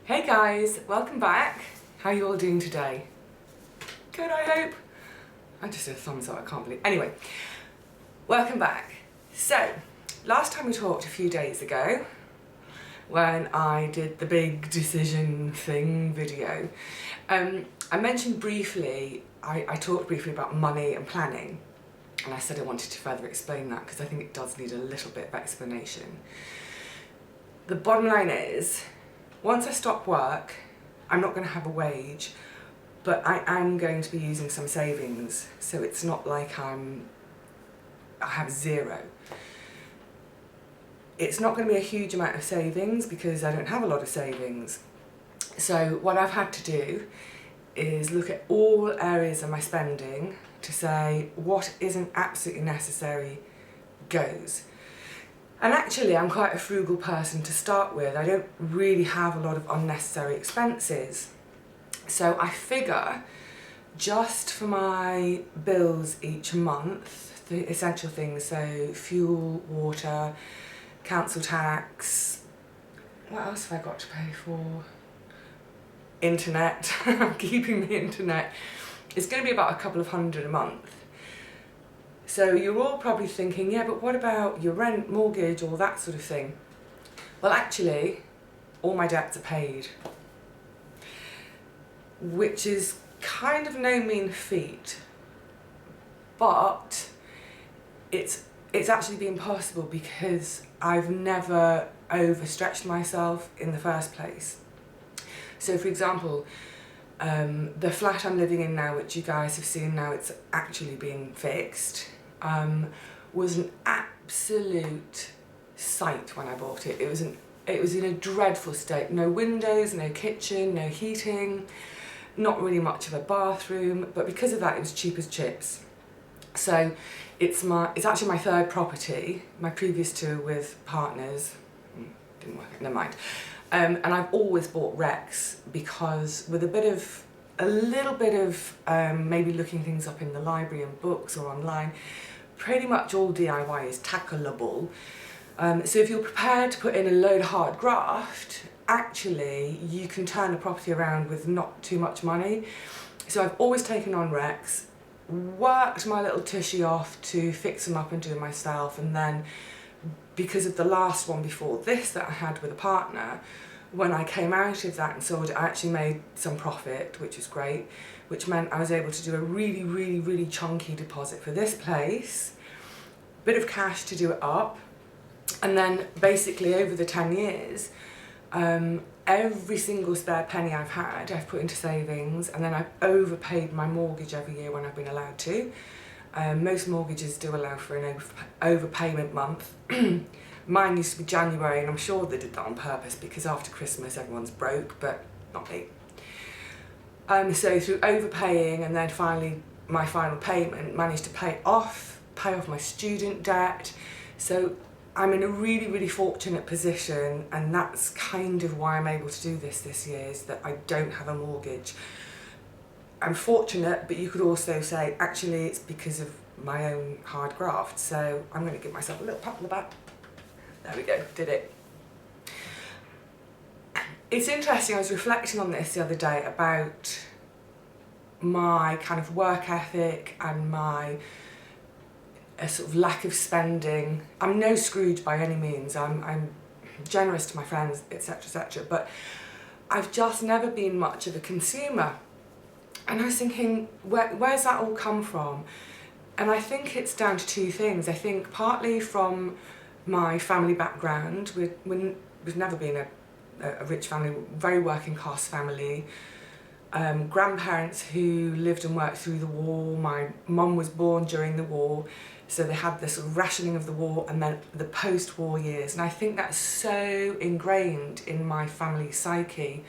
Hey guys, welcome back. How are you all doing today? Good, I hope. I just did a thumbs up, I can't believe. Anyway, welcome back. So, last time we talked a few days ago, when I did the big decision thing video, I mentioned briefly, I talked briefly about money and planning, and I said I wanted to further explain that because I think it does need a little bit of explanation. The bottom line is, once I stop work, I'm not going to have a wage, but I am going to be using some savings, so it's not like I have zero. It's not going to be a huge amount of savings because I don't have a lot of savings. So what I've had to do is look at all areas of my spending to say what isn't absolutely necessary goes. And actually I'm quite a frugal person to start with. I don't really have a lot of unnecessary expenses. So I figure just for my bills each month, the essential things, so fuel, water, council tax, what else have I got to pay for? Internet, I'm keeping the internet. It's going to be about a couple of hundred a month. So you're all probably thinking, yeah, but what about your rent, mortgage, all that sort of thing? Well, actually, all my debts are paid, which is kind of no mean feat, but it's actually been possible because I've never overstretched myself in the first place. So for example, the flat I'm living in now, which you guys have seen now, it's actually been fixed, was an absolute sight when I bought it. It was in a dreadful state. No windows, no kitchen, no heating, not really much of a bathroom, but because of that it was cheap as chips. So it's actually my third property. My previous two with partners didn't work out, never mind. And I've always bought Rex because with a little bit of maybe looking things up in the library and books or online, pretty much all DIY is tackleable. So if you're prepared to put in a load of hard graft, actually you can turn the property around with not too much money. So I've always taken on Rex, worked my little tushy off to fix them up and do them myself, and then because of the last one before this that I had with a partner, when I came out of that and sold it, I actually made some profit, which was great, which meant I was able to do a really, really, really chunky deposit for this place, bit of cash to do it up, and then basically over the 10 years, every single spare penny I've had, I've put into savings, and then I've overpaid my mortgage every year when I've been allowed to. Most mortgages do allow for an overpayment month. Mine used to be January, and I'm sure they did that on purpose because after Christmas everyone's broke, but not me. So through overpaying and then finally my final payment, managed to pay off my student debt. So I'm in a really, really fortunate position, and that's kind of why I'm able to do this year, is that I don't have a mortgage. I'm fortunate, but you could also say, actually, it's because of my own hard graft. So I'm going to give myself a little pat on the back. There we go, did it. It's interesting, I was reflecting on this the other day about my kind of work ethic and my sort of lack of spending. I'm no Scrooge by any means. I'm generous to my friends, etc., but I've just never been much of a consumer. And I was thinking, where's that all come from? And I think it's down to two things. I think partly from my family background. We've never been a rich family, very working class family. Grandparents who lived and worked through the war. My mum was born during the war, so they had this sort of rationing of the war and then the post-war years. And I think that's so ingrained in my family psyche,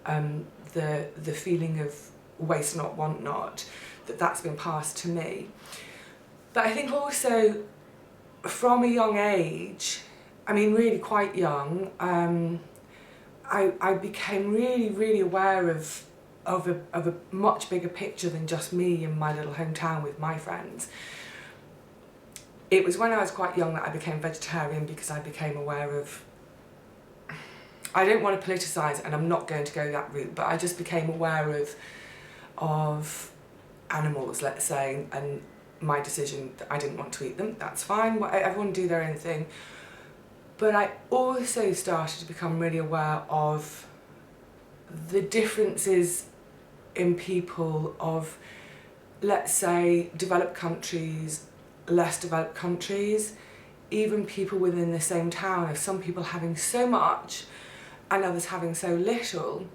the feeling of waste not, want not, that's been passed to me. But I think also from a young age, I mean really quite young, I became really, really aware of a much bigger picture than just me and my little hometown with my friends. It was when I was quite young that I became vegetarian because I became aware of I don't want to politicise, and I'm not going to go that route, but I just became aware of animals, let's say, and my decision that I didn't want to eat them. That's fine, everyone do their own thing. But I also started to become really aware of the differences in people of, let's say, developed countries, less developed countries, even people within the same town, of some people having so much and others having so little,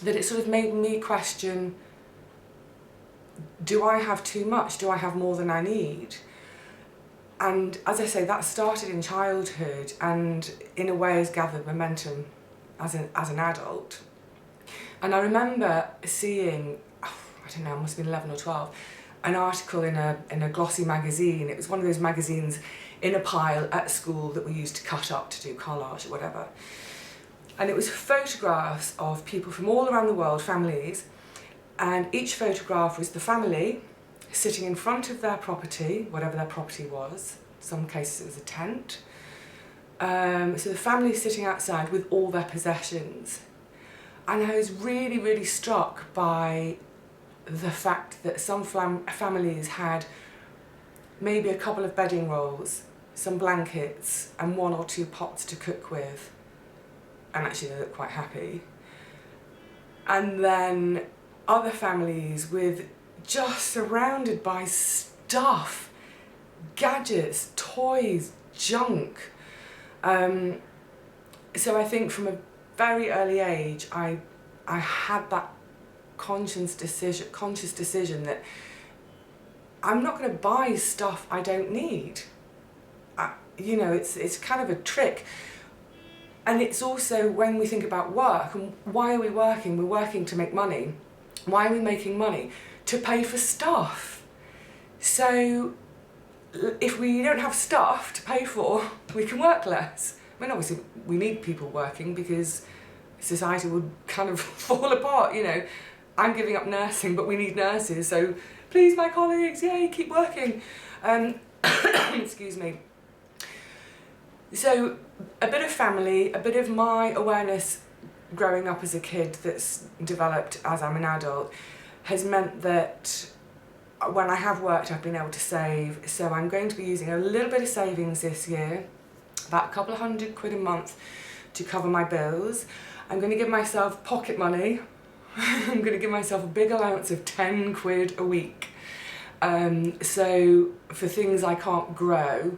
that it sort of made me question, do I have too much? Do I have more than I need? And as I say, that started in childhood and in a way has gathered momentum as an adult. And I remember seeing, I don't know, it must have been 11 or 12, an article in a glossy magazine. It was one of those magazines in a pile at school that we used to cut up to do collage or whatever. And it was photographs of people from all around the world, families, and each photograph was the family sitting in front of their property, whatever their property was. In some cases it was a tent. So the family sitting outside with all their possessions. And I was really, really struck by the fact that some families had maybe a couple of bedding rolls, some blankets, and 1 or 2 pots to cook with. And actually they looked quite happy. And then other families with just surrounded by stuff, gadgets, toys, junk. So I think from a very early age, I had that conscious decision that I'm not going to buy stuff I don't need. You know, it's kind of a trick. And it's also when we think about work, and why are we working? We're working to make money. Why are we making money? To pay for stuff. So if we don't have stuff to pay for, we can work less. I mean, obviously we need people working because society would kind of fall apart, you know. I'm giving up nursing, but we need nurses, so please, my colleagues, yay, keep working. Excuse me. So a bit of family, a bit of my awareness growing up as a kid that's developed as I'm an adult has meant that when I have worked, I've been able to save. So I'm going to be using a little bit of savings this year, about a couple of £100 a month to cover my bills. I'm going to give myself pocket money. I'm going to give myself a big allowance of £10 a week. So for things I can't grow,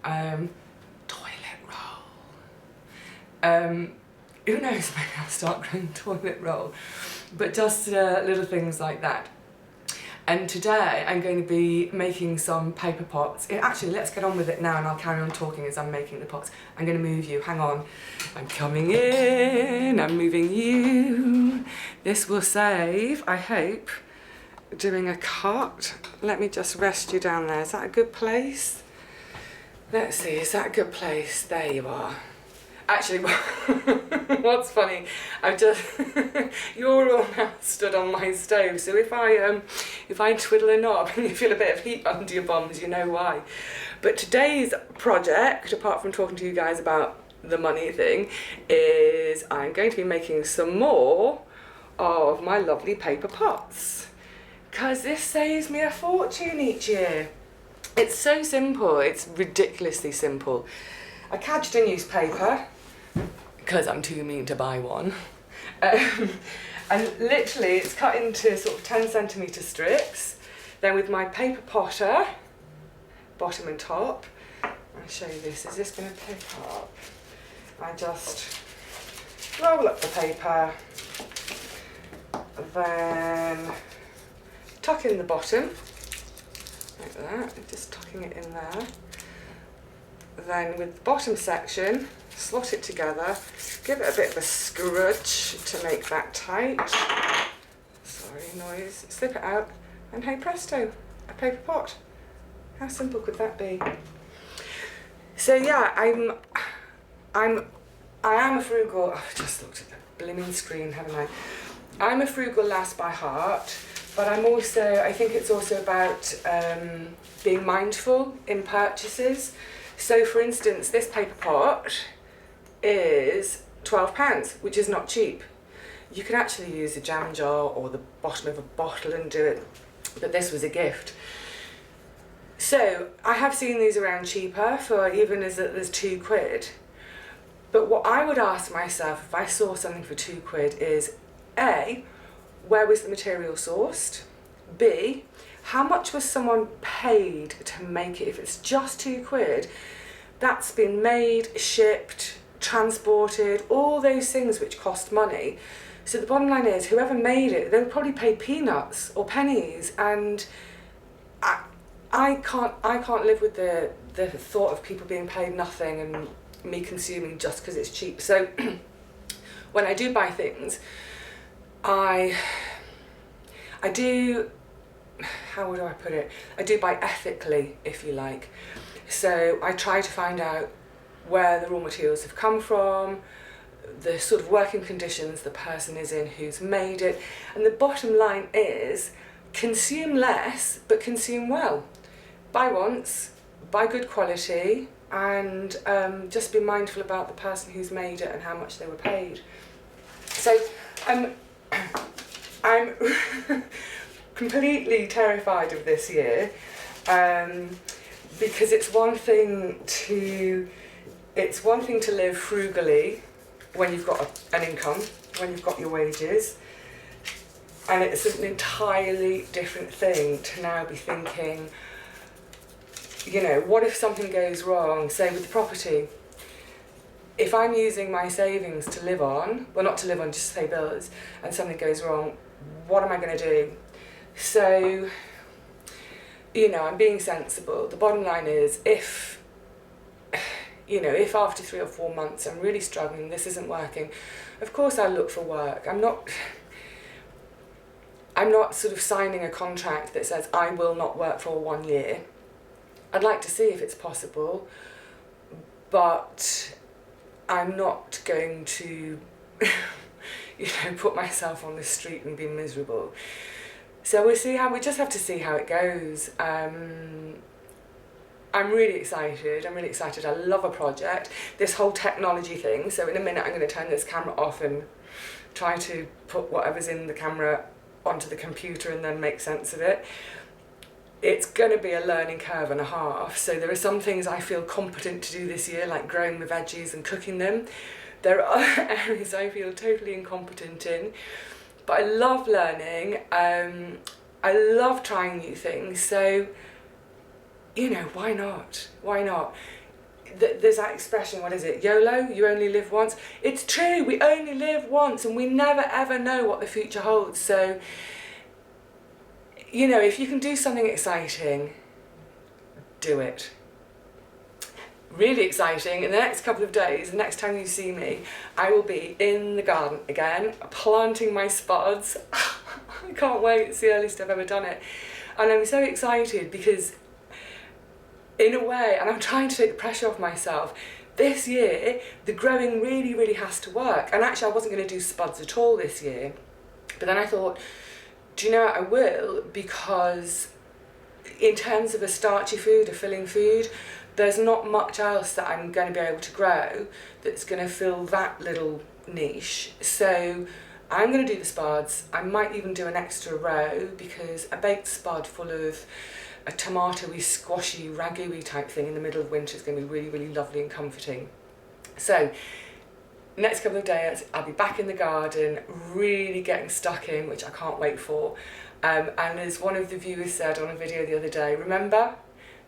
toilet roll. Who knows, maybe I'll start growing toilet roll. But just little things like that. And today I'm going to be making some paper pots. Actually, let's get on with it now and I'll carry on talking as I'm making the pots. I'm going to move you, hang on. I'm coming in, I'm moving you. This will save, I hope, doing a cut. Let me just rest you down there. Is that a good place? Let's see, is that a good place? There you are. Actually, what's funny, you're all now stood on my stove, so if I twiddle a knob and you feel a bit of heat under your bums, you know why. But today's project, apart from talking to you guys about the money thing, is I'm going to be making some more of my lovely paper pots, because this saves me a fortune each year. It's so simple, it's ridiculously simple. I cadged a newspaper, because I'm too mean to buy one. And literally it's cut into sort of 10cm strips. Then with my paper potter, bottom and top, I'll show you this. Is this going to pick up? I just roll up the paper, then tuck in the bottom, like that, just tucking it in there. Then with the bottom section, slot it together, give it a bit of a scrunch to make that tight. Sorry, noise. Slip it out, and hey presto, a paper pot. How simple could that be? So yeah, I am a frugal. Oh, I just looked at the blimmin' screen, haven't I? I'm a frugal lass by heart, but I think it's also about being mindful in purchases. So for instance, this paper pot is £12, which is not cheap. You can actually use a jam jar or the bottom of a bottle and do it, but this was a gift. So I have seen these around cheaper for even as there's £2. But what I would ask myself if I saw something for £2 is A, where was the material sourced? B, how much was someone paid to make it? If it's just £2, that's been made, shipped, transported, all those things which cost money. So the bottom line is, whoever made it, they were probably paid peanuts or pennies, and I can't live with the thought of people being paid nothing and me consuming just because it's cheap. So when I do buy things, I do, how would I put it? I do buy ethically, if you like. So I try to find out where the raw materials have come from, the sort of working conditions the person is in who's made it, and the bottom line is consume less but consume well. Buy once, buy good quality, and just be mindful about the person who's made it and how much they were paid. So I'm completely terrified of this year, because it's one thing to live frugally when you've got an income, when you've got your wages, and it's an entirely different thing to now be thinking, you know, what if something goes wrong, say with the property? If I'm using my savings to live on, well, not to live on, just to pay bills, and something goes wrong, what am I going to do? So, you know, I'm being sensible. The bottom line is, if after 3 or 4 months I'm really struggling, this isn't working, of course I'll look for work. I'm not sort of signing a contract that says I will not work for 1 year. I'd like to see if it's possible, but I'm not going to put myself on the street and be miserable. So we just have to see how it goes. I'm really excited. I love a project. This whole technology thing. So in a minute I'm going to turn this camera off and try to put whatever's in the camera onto the computer and then make sense of it. It's going to be a learning curve and a half. So there are some things I feel competent to do this year, like growing the veggies and cooking them. There are other areas I feel totally incompetent in. But I love learning. I love trying new things. So, why not? Why not? There's that expression, what is it? YOLO, you only live once. It's true, we only live once and we never ever know what the future holds. So, if you can do something exciting, do it. Really exciting. In the next couple of days, the next time you see me, I will be in the garden again, planting my spuds. I can't wait, it's the earliest I've ever done it. And I'm so excited because, in a way, and I'm trying to take the pressure off myself, this year, the growing really, really has to work. And actually I wasn't going to do spuds at all this year. But then I thought, do you know what, I will, because in terms of a starchy food, a filling food, there's not much else that I'm going to be able to grow that's going to fill that little niche. So I'm going to do the spuds. I might even do an extra row, because a baked spud full of a tomatoey, squashy, ragu-y type thing in the middle of winter is going to be really, really lovely and comforting. So next couple of days I'll be back in the garden, really getting stuck in, which I can't wait for. And as one of the viewers said on a video the other day, remember,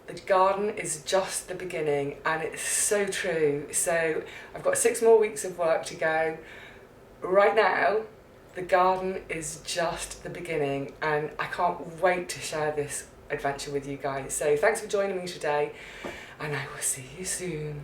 the garden is just the beginning, and it's so true. So I've got 6 more weeks of work to go. Right now, the garden is just the beginning, and I can't wait to share this adventure with you guys. So thanks for joining me today, and I will see you soon.